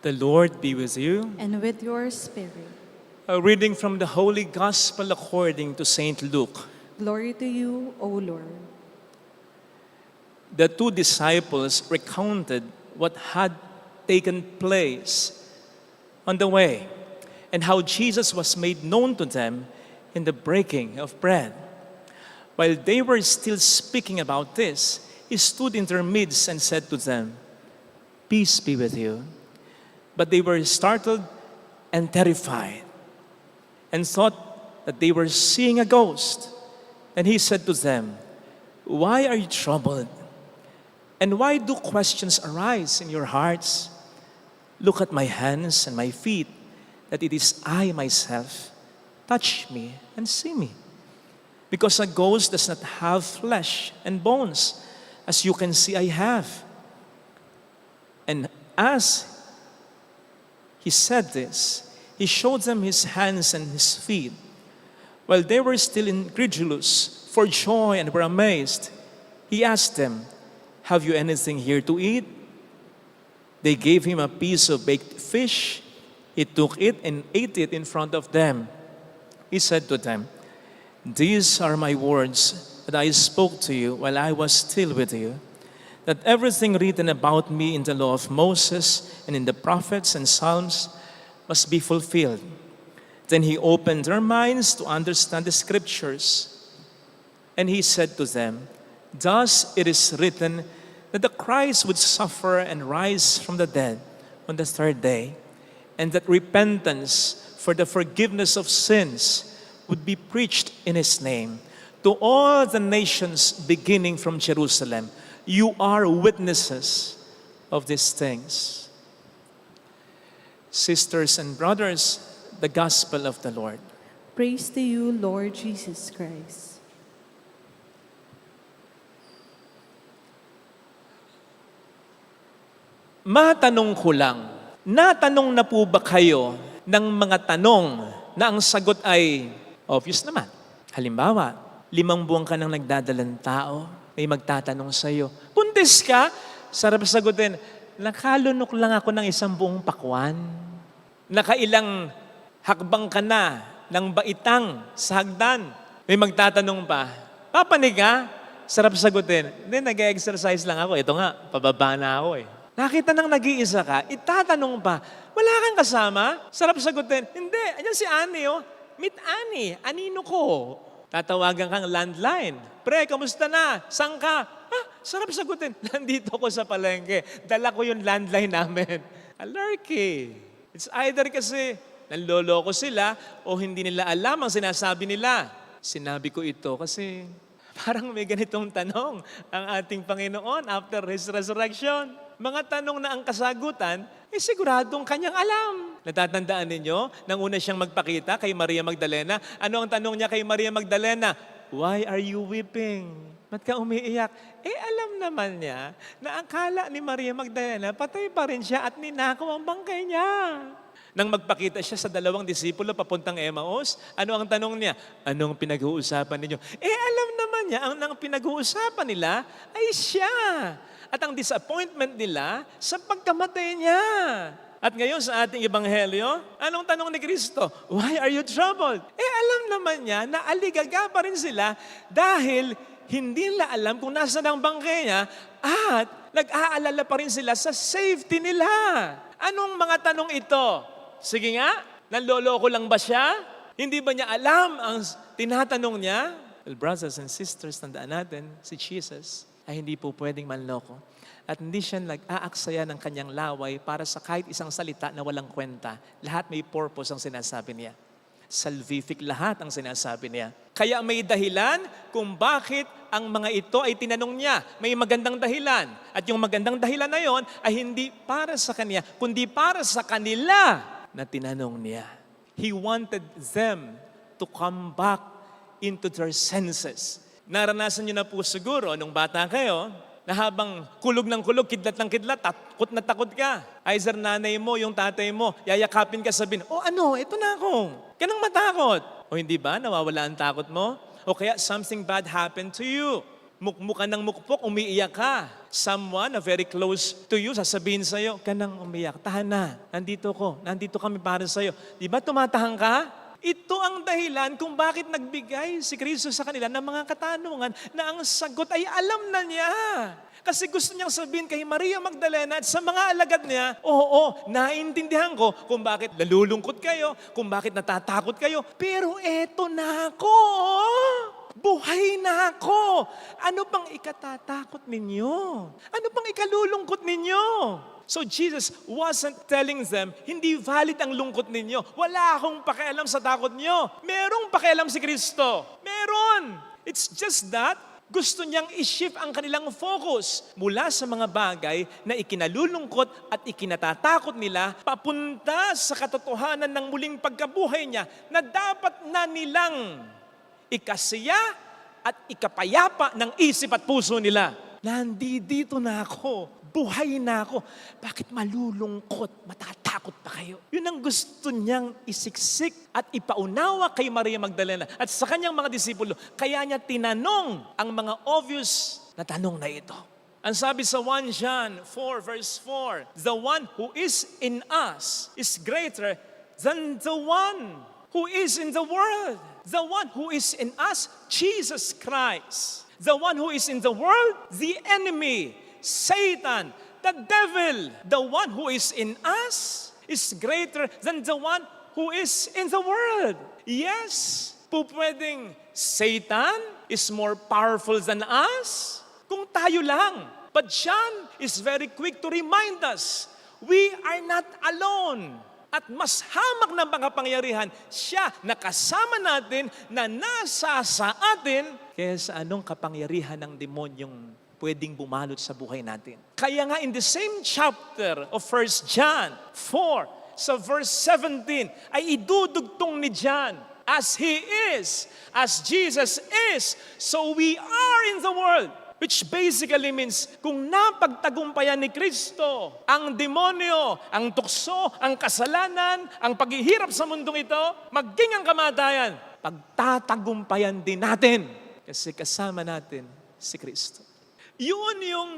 The Lord be with you. and with your spirit. A reading from the Holy Gospel according to St. Luke. Glory to you, O Lord. The two disciples recounted what had taken place on the way and how Jesus was made known to them in the breaking of bread. While they were still speaking about this, he stood in their midst and said to them, "Peace be with you." But they were startled and terrified and thought that they were seeing a ghost. And he said to them, "Why are you troubled? And why do questions arise in your hearts? Look at my hands and my feet, that it is I myself. Touch me and see me. Because a ghost does not have flesh and bones, as you can see I have." And as he said this, he showed them his hands and his feet. While they were still incredulous for joy and were amazed, he asked them, "Have you anything here to eat?" They gave him a piece of baked fish. He took it and ate it in front of them. He said to them, "These are my words that I spoke to you while I was still with you, that everything written about me in the law of Moses and in the prophets and Psalms must be fulfilled." Then he opened their minds to understand the scriptures. And he said to them, "Thus it is written that the Christ would suffer and rise from the dead on the third day, and that repentance for the forgiveness of sins would be preached in his name to all the nations beginning from Jerusalem. You are witnesses of these things." Sisters and brothers, the gospel of the Lord. Praise to you, Lord Jesus Christ. Matanong ko lang, natanong na po ba kayo ng mga tanong na ang sagot ay obvious naman? Halimbawa, 5 buwan ka nang nagdadalang tao, may magtatanong sa iyo, "Buntis ka?" Sarap sagutin, "Nakalunok lang ako ng 1 buong pakwan." Nakailang hakbang ka na ng baitang sa hagdan. May magtatanong pa, "Papanig ka?" Sarap sagutin, "Hindi, nag-exercise lang ako. Ito nga, pababa na ako eh." Nakita nang nag-iisa ka, itatanong pa, "Wala kang kasama?" Sarap sagutin, "Hindi, andyan si Ani oh. Meet Ani, anino ko." Tatawagan kang landline, "Pre, kamusta na? Saan ka?" Sarap sagutin, "Nandito ko sa palengke. Dala ko yung landline namin." Alarky. It's either kasi nanloloko sila o hindi nila alam ang sinasabi nila. Sinabi ko ito kasi parang may ganitong tanong ang ating Panginoon after His resurrection. Mga tanong na ang kasagutan, siguradong kanyang alam. Natatandaan ninyo, nang una siyang magpakita kay Maria Magdalena, ano ang tanong niya kay Maria Magdalena? "Why are you weeping? Ba't ka umiiyak?" Alam naman niya na akala ni Maria Magdalena, patay pa rin siya at ninakaw ang bangkay niya. Nang magpakita siya sa 2 disipulo papuntang Emmaus, ano ang tanong niya? "Anong pinag-uusapan ninyo?" Alam naman niya, ang pinag-uusapan nila ay siya. At ang disappointment nila sa pagkamatay niya. At ngayon sa ating ebanghelyo, anong tanong ni Kristo? "Why are you troubled?" Alam naman niya na aligaga pa rin sila dahil hindi nila alam kung nasaan ang bangkay niya at nag-aalala pa rin sila sa safety nila. Anong mga tanong ito? Sige nga, nanloloko lang ba siya? Hindi ba niya alam ang tinatanong niya? Well, brothers and sisters, tandaan natin, si Jesus ay hindi po pwedeng manloko. At hindi siya nag-aaksaya ng kanyang laway para sa kahit isang salita na walang kwenta. Lahat may purpose ang sinasabi niya. Salvific lahat ang sinasabi niya. Kaya may dahilan kung bakit ang mga ito ay tinanong niya. May magandang dahilan. At yung magandang dahilan na yon ay hindi para sa kanya, kundi para sa kanila na tinanong niya. He wanted them to come back into their senses. Naranasan niyo na po siguro nung bata kayo, na habang kulog ng kulog, kidlat ng kidlat, takot na takot ka. Either nanay mo, yung tatay mo, yayakapin ka, sabihin, "Oh ano, ito na ako." Kanang matakot. O hindi ba, nawawala ang takot mo? O kaya something bad happened to you. Mukmukan ng mukpok, umiiyak ka. Someone na very close to you, sasabihin sa'yo, ka nang umiyak, tahan na, nandito kami para sa'yo. Di ba tumatahang ka? Ito ang dahilan kung bakit nagbigay si Kristo sa kanila ng mga katanungan na ang sagot ay alam na niya. Kasi gusto niyang sabihin kay Maria Magdalena at sa mga alagad niya, oo, naiintindihan ko kung bakit nalulungkot kayo, kung bakit natatakot kayo, pero eto na ako. Buhay na ako. Ano pang ikatatakot ninyo? Ano pang ikalulungkot ninyo? So Jesus wasn't telling them, hindi valid ang lungkot ninyo. Wala akong pakialam sa takot nyo. Merong pakialam si Kristo. Meron. It's just that gusto niyang i-shift ang kanilang focus mula sa mga bagay na ikinalulungkot at ikinatatakot nila papunta sa katotohanan ng muling pagkabuhay niya na dapat na nilang ikasiya at ikapayapa ng isip at puso nila. Nandito na ako, buhay na ako. Bakit malulungkot, matatakot pa kayo? Yun ang gusto niyang isiksik at ipaunawa kay Maria Magdalena at sa kanyang mga disipulo. Kaya niya tinanong ang mga obvious na tanong na ito. Ang sabi sa 1 John 4 verse 4, the one who is in us is greater than the one who is in the world. The one who is in us, Jesus Christ. The one who is in the world, the enemy, Satan, the devil. The one who is in us is greater than the one who is in the world. Yes, po pwedeng Satan is more powerful than us kung tayo lang. But John is very quick to remind us, we are not alone. At mas hamak ng makapangyarihan, siya nakasama natin na nasa sa atin kaya sa anong kapangyarihan ng demonyong pwedeng bumalot sa buhay natin. Kaya nga in the same chapter of 1 John 4, sa verse 17, ay idudugtong ni John, as He is, as Jesus is, so we are in the world. Which basically means, kung napagtagumpayan ni Kristo ang demonyo, ang tukso, ang kasalanan, ang paghihirap sa mundong ito, maging ang kamatayan, pagtatagumpayan din natin kasi kasama natin si Kristo. Yun yung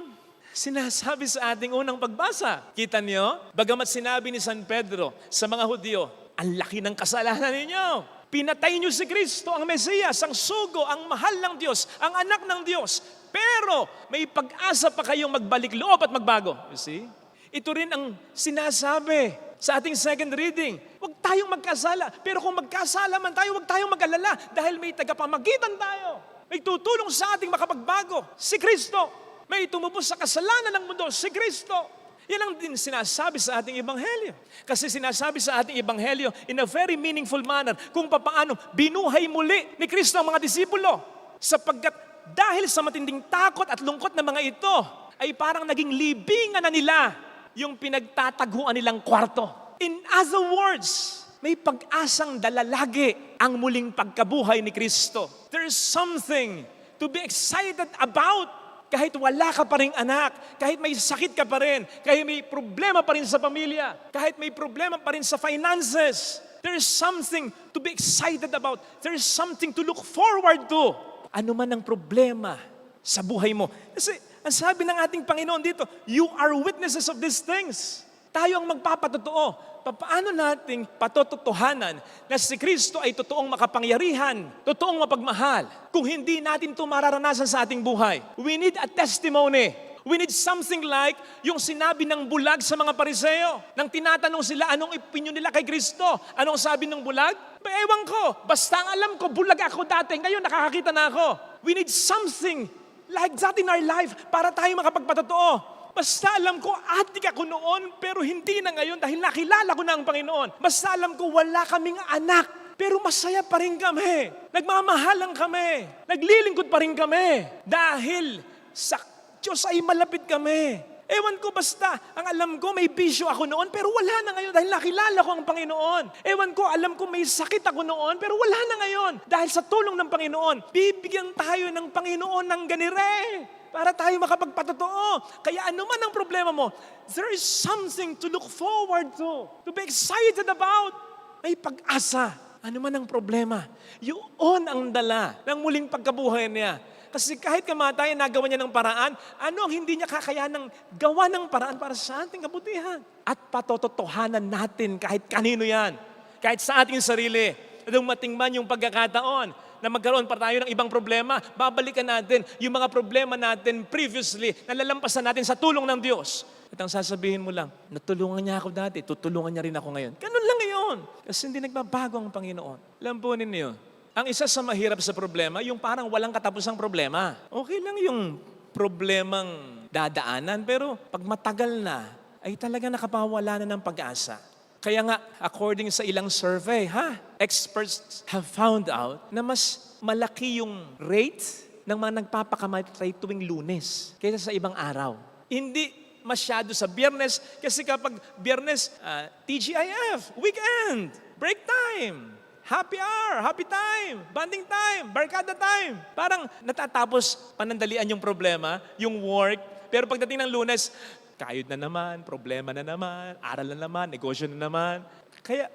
sinasabi sa ating unang pagbasa. Kita niyo? Bagamat sinabi ni San Pedro sa mga Hudyo, ang laki ng kasalanan ninyo. Pinatay niyo si Kristo, ang Mesiyas, ang sugo, ang mahal ng Diyos, ang anak ng Diyos. Pero may pag-asa pa kayong magbalik loob at magbago. You see? Ito rin ang sinasabi sa ating second reading. Huwag tayong magkasala. Pero kung magkasala man tayo, huwag tayong mag-alala dahil may tagapamagitan tayo. May tutulong sa ating makapagbago, si Kristo. May tumubos sa kasalanan ng mundo, si Kristo. Yan ang din sinasabi sa ating ebanghelyo. Kasi sinasabi sa ating ebanghelyo in a very meaningful manner kung papaano binuhay muli ni Kristo ang mga disipulo. Sapagkat dahil sa matinding takot at lungkot na mga ito, ay parang naging libingan na nila yung pinagtataguan nilang kwarto. In other words, may pag-asang dalalagi ang muling pagkabuhay ni Kristo. There is something to be excited about. Kahit wala ka pa rin anak, kahit may sakit ka pa rin, kahit may problema pa rin sa pamilya, kahit may problema pa rin sa finances, there is something to be excited about. There is something to look forward to. Ano man ang problema sa buhay mo. Kasi ang sabi ng ating Panginoon dito, you are witnesses of these things. Tayo ang magpapatotoo. Paano nating patototohanan na si Kristo ay totoong makapangyarihan, totoong mapagmahal, kung hindi natin ito mararanasan sa ating buhay? We need a testimony. We need something like yung sinabi ng bulag sa mga Pariseo. Nang tinatanong sila anong opinion nila kay Kristo. Anong sabi ng bulag? Ewan ko. Basta ang alam ko, bulag ako dati. Ngayon nakakakita na ako. We need something like that in our life para tayo makapagpatotoo. Basta alam ko, adik ako noon, pero hindi na ngayon dahil nakilala ko na ang Panginoon. Basta alam ko, wala kaming anak, pero masaya pa rin kami. Nagmamahalan kami. Naglilingkod pa rin kami. Dahil sa Diyos ay malapit kami. Ewan ko basta, ang alam ko may bisyo ako noon, pero wala na ngayon dahil nakilala ko ang Panginoon. Ewan ko, alam ko may sakit ako noon, pero wala na ngayon. Dahil sa tulong ng Panginoon, bibigyan tayo ng Panginoon ng ganire para tayo makapagpatotoo. Kaya ano man ang problema mo, there is something to look forward to be excited about. May pag-asa. Ano man ang problema, yun ang dala ng muling pagkabuhay niya. Kasi kahit kamatayan, nagawa niya ng paraan, ano ang hindi niya kakayanang gawa ng paraan para sa ating kabutihan? At patototohanan natin kahit kanino yan, kahit sa ating sarili. Dumating man yung pagkakataon na magkaroon pa tayo ng ibang problema, babalikan natin yung mga problema natin previously, nalalampasan natin sa tulong ng Diyos. At ang sasabihin mo lang, natulungan niya ako dati, tutulungan niya rin ako ngayon. Ganun lang yun. Kasi hindi nagbabago ang Panginoon. Alam po ninyo, ang isa sa mahirap sa problema, yung parang walang katapusang problema. Okay lang yung problemang dadaanan, pero pag matagal na, ay talaga nakapawala na ng pag-asa. Kaya nga, according sa ilang survey, experts have found out na mas malaki yung rate ng mga nagpapakamatay tuwing Lunes kaysa sa ibang araw. Hindi masyado sa Biyernes, kasi kapag Biyernes, TGIF, weekend, break time, happy hour, happy time, bonding time, barkada time. Parang natatapos panandalian yung problema, yung work, pero pagdating ng Lunes, kayod na naman, problema na naman, aral na naman, negosyo na naman. Kaya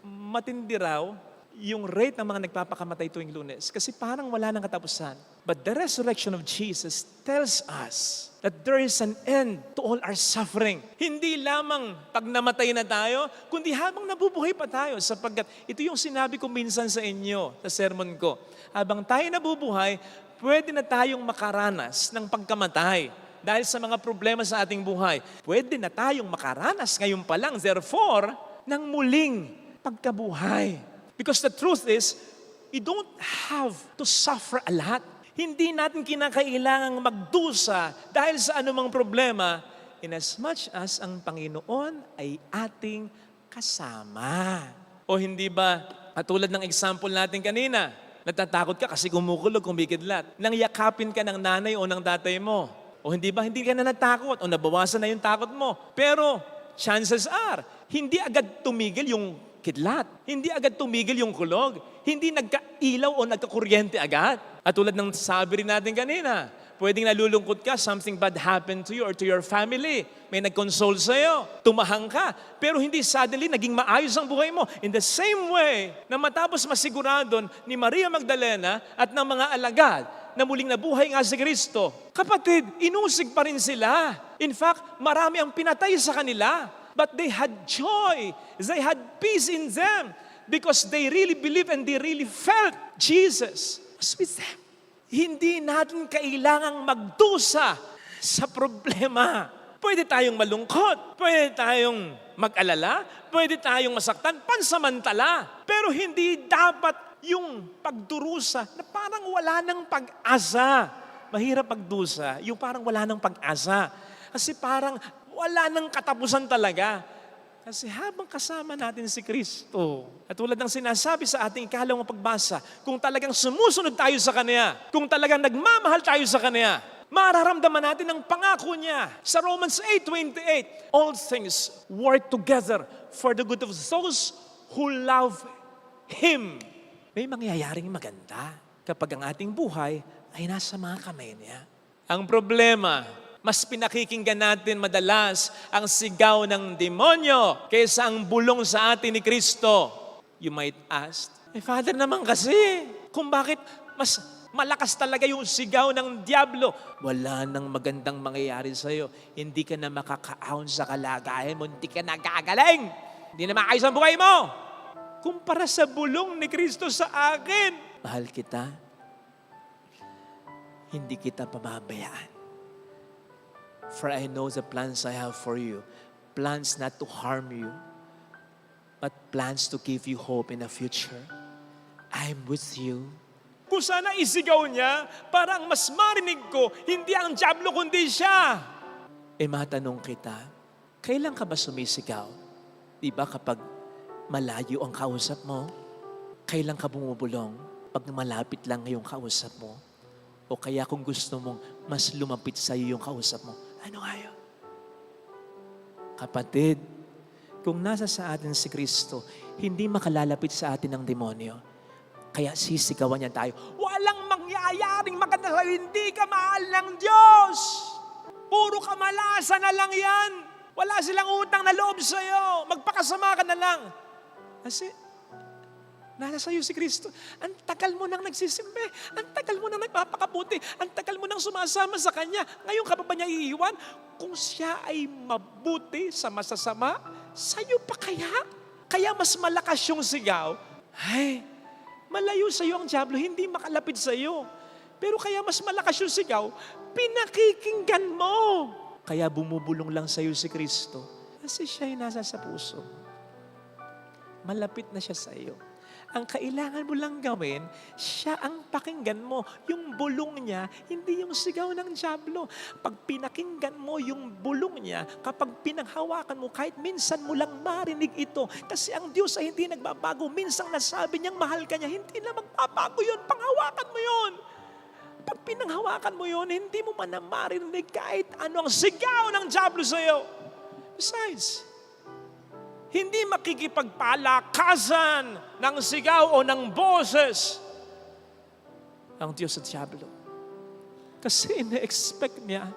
matindi raw yung rate ng mga nagpapakamatay tuwing Lunes kasi parang wala nang katapusan. But the resurrection of Jesus tells us that there is an end to all our suffering. Hindi lamang pag namatay na tayo, kundi habang nabubuhay pa tayo sapagkat ito yung sinabi ko minsan sa inyo sa sermon ko. Habang tayo nabubuhay, pwede na tayong makaranas ng pagkamatay. Dahil sa mga problema sa ating buhay, pwede na tayong makaranas ngayon pa lang, therefore, ng muling pagkabuhay. Because the truth is, you don't have to suffer a lot. Hindi natin kinakailangang magdusa dahil sa anumang problema, in as much as ang Panginoon ay ating kasama. O hindi ba, katulad ng example natin kanina, natatakot ka kasi kumukulog, kumikidlat. Nang yakapin ka ng nanay o ng tatay mo, o hindi ba, hindi ka na natakot o nabawasan na yung takot mo. Pero chances are, hindi agad tumigil yung kidlat. Hindi agad tumigil yung kulog. Hindi nagkailaw o nagkakuryente agad. At tulad ng sabi rin natin kanina, pwedeng nalulungkot ka, something bad happened to you or to your family. May nag-console sa'yo, tumahang ka, pero hindi suddenly naging maayos ang buhay mo. In the same way, na matapos masigurado ni Maria Magdalena at ng mga alagad, na muling nabuhay nga si Kristo. Kapatid, inusig pa rin sila. In fact, marami ang pinatay sa kanila. But they had joy. They had peace in them because they really believed and they really felt Jesus was with them. Hindi natin kailangang magdusa sa problema. Pwede tayong malungkot, pwede tayong mag-alala, pwede tayong masaktan, pansamantala. Pero hindi dapat yung pagdurusa na parang wala ng pag-asa. Mahirap pagdusa, yung parang wala ng pag-asa. Kasi parang wala ng katapusan talaga. Kasi habang kasama natin si Kristo, at tulad ng sinasabi sa ating ikalawang pagbasa, kung talagang sumusunod tayo sa Kanya, kung talagang nagmamahal tayo sa Kanya, mararamdaman natin ang pangako niya. Sa Romans 8:28, all things work together for the good of those who love Him. May mangyayaring maganda kapag ang ating buhay ay nasa mga kamay niya. Ang problema, mas pinakikinggan natin madalas ang sigaw ng demonyo kaysa ang bulong sa atin ni Kristo. You might ask, Father naman kasi, kung bakit mas malakas talaga yung sigaw ng diablo. Wala nang magandang mangyayari sa'yo. Hindi ka na makakaahon sa kalagayan mo. Hindi ka na gagaling. Hindi na maayos ang buhay mo. Kumpara sa bulong ni Kristo sa akin. Mahal kita. Hindi kita pababayaan. For I know the plans I have for you. Plans not to harm you, but plans to give you hope in the future. I'm with you. Kung sana isigaw niya, parang mas marinig ko, hindi ang diablo kundi siya. Matanong kita, kailan ka ba sumisigaw? Di ba kapag malayo ang kausap mo? Kailan ka bumubulong? Pag malapit lang yung kausap mo? O kaya kung gusto mong mas lumapit sa iyo yung kausap mo, ano nga yun? Kapatid, kung nasa sa atin si Kristo, hindi makalalapit sa atin ang demonyo. Kaya sisigawan niya tayo, walang mangyayaring maganda sa'yo, hindi ka mahal ng Diyos. Puro kamalasan na lang yan. Wala silang utang na loob sa'yo. Magpakasama ka na lang. Kasi Nasa sa'yo si Kristo. Ang tagal mo nang nagsisimbi. Ang tagal mo nang nagpapakabuti. Ang tagal mo nang sumasama sa Kanya. Ngayon ka pa ba niya iiwan? Kung siya ay mabuti sa masasama, sa'yo pa kaya? Kaya mas malakas yung sigaw. Ay, malayo sa'yo ang dyablo, hindi makalapit sa'yo. Pero kaya mas malakas yung sigaw, pinakikinggan mo. Kaya bumubulong lang sa'yo si Kristo. Kasi siya ay nasa sa puso. Malapit na siya sa'yo. Ang kailangan mo lang gawin, siya ang pakinggan mo. Yung bulong niya, hindi yung sigaw ng dyablo. Pag pinakinggan mo yung bulong niya, kapag pinanghawakan mo, kahit minsan mo lang marinig ito. Kasi ang Diyos ay hindi nagbabago. Minsang nasabi niyang mahal ka niya, hindi na magbabago yun. Panghawakan mo yun. Pag pinanghawakan mo yun, hindi mo man na marinig kahit ano ang sigaw ng dyablo sa'yo. Besides, hindi makikipagpalakasan ng sigaw o ng boses ang Diyos at dyablo. Kasi ina-expect niya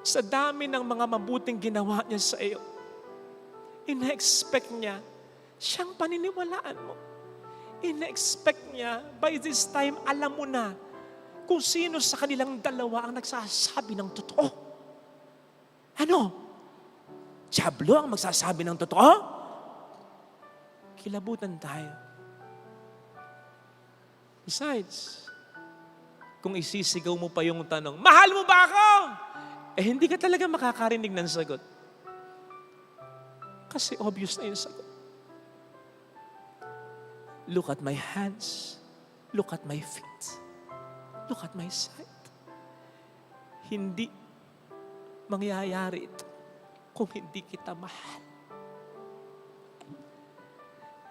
sa dami ng mga mabuting ginawa niya sa iyo. Ina-expect niya siyang paniniwalaan mo. Ina-expect niya by this time alam mo na kung sino sa kanilang dalawa ang nagsasabi ng totoo. Ano? Dyablo ang magsasabi ng totoo? Kilabutan tayo. Besides, kung isisigaw mo pa yung tanong, mahal mo ba ako? Eh hindi ka talaga makakarinig ng sagot. Kasi obvious na yung sagot. Look at my hands. Look at my feet. Look at my sight. Hindi mangyayari ito kung hindi kita mahal.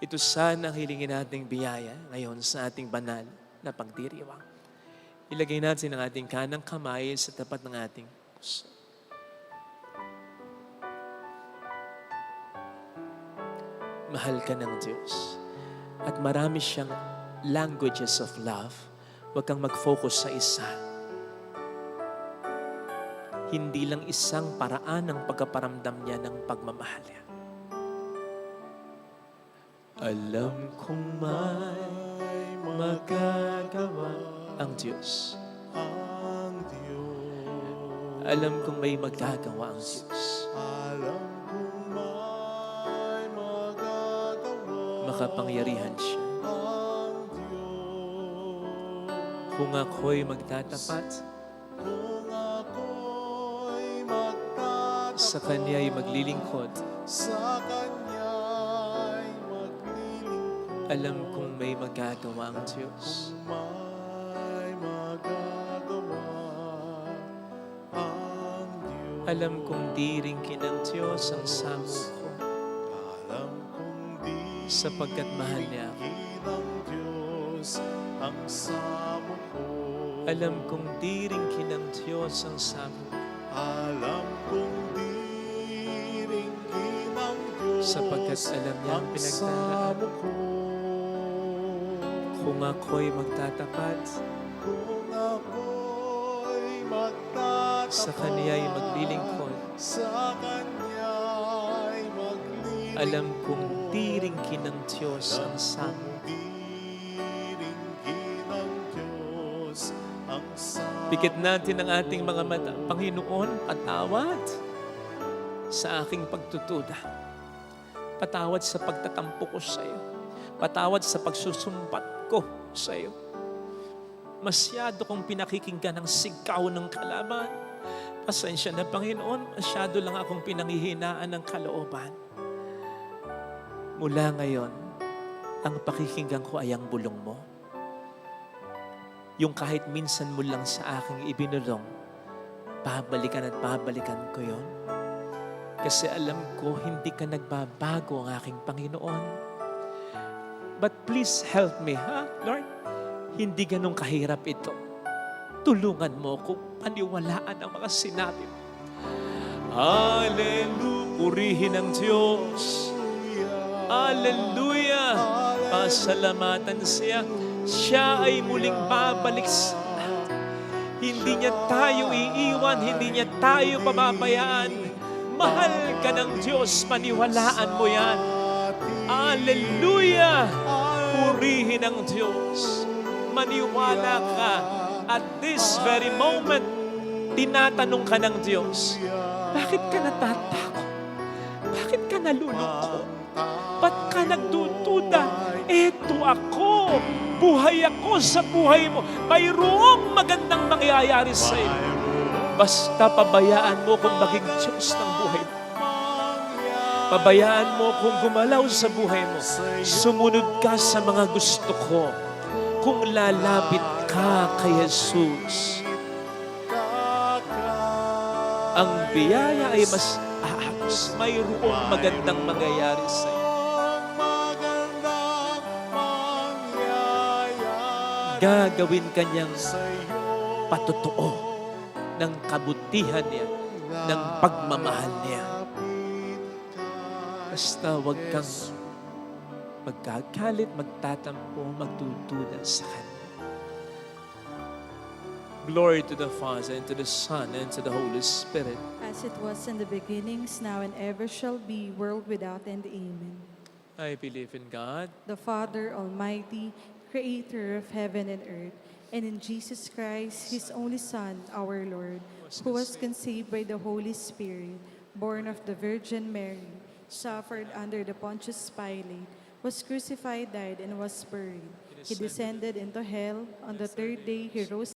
Ito sana ang hilingin nating biyaya ngayon sa ating banal na pagdiriwang. Ilagay natin ang ating kanang kamay sa tapat ng ating puso. Mahal ka ng Diyos. At marami siyang languages of love. Huwag kang mag-focus sa isa. Hindi lang isang paraan ng pagkaparamdam niya ng pagmamahal niya. Alam kong may magagawa ang Diyos. Alam kong may magagawa ang Diyos. Makapangyarihan siya. Kung ako'y magtatapat, sa Kanya'y maglilingkod. Alam kong may magagawa ang Diyos. Alam kong di rin kinang Diyos ang samo ko. Sapagkat mahal niya ako. Alam kong di rin kinang Diyos ang samo ko. Alam kong di rin ginang Diyos Sapagkat alam niya ang pinagdaraan. Kung ako'y magtatapat, kung ako'y magtatapat, sa Kanya'y maglilingkod. sa Kanya'y maglilingkod. Alam kong di rin kinang Diyos ang samo. Di rin ginang Diyos ang Pikit natin ang ating mga mata. Panginoon, patawad sa aking pagtutuda. Patawad sa pagtatampo ko sa iyo. Patawad sa pagsusumpat ko sa iyo. Masyado kong pinakikinggan ang sigaw ng kalaban. Pasensya na, Panginoon. Masyado lang akong pinanghihinaan ng kalooban. Mula ngayon, ang pakikinggan ko ay ang bulong mo. Yung kahit minsan mo lang sa aking ibinulong, babalikan at babalikan ko yon. Kasi alam ko, hindi ka nagbabago ang aking Panginoon. But please help me, ha, Lord? Hindi ganun kahirap ito. Tulungan mo kung paniwalaan ang mga sinabi mo. Hallelujah! Purihin ang Diyos. Hallelujah! Pasalamatan siya. Siya ay muling babalik sa natin. Hindi niya tayo iiwan, hindi niya tayo pababayaan. Mahal ka ng Diyos, paniwalaan mo yan. Hallelujah! purihin ang Diyos. Maniwala ka at this very moment, tinatanong ka ng Diyos, bakit ka natatakot? Bakit ka nalulungkot? Ba't ka nagdududa? Eto ako, buhay ako sa buhay mo. Mayroong magandang mangyayari sa iyo. Basta pabayaan mo kung maging Diyos ng buhay mo. Pabayaan mo kung gumalaw sa buhay mo. Sumunod ka sa mga gusto ko. Kung lalapit ka kay Jesus, ang biyaya ay mas aagos. Mayroong magandang mangyayari sa iyo. Gagawin kanyang patotoo ng kabutihan niya, ng pagmamahal niya. Basta huwag kang magkagalit, magtatampo, magdududa sa Kanya. Glory to the Father, and to the Son, and to the Holy Spirit. As it was in the beginnings, now and ever shall be, world without end. Amen. I believe in God, The Father Almighty, creator of heaven and earth, and in Jesus Christ, His only Son, our Lord, who was conceived by the Holy Spirit, born of the Virgin Mary, suffered under the Pontius Pilate, was crucified, died, and was buried. He descended into hell. On the third day, He rose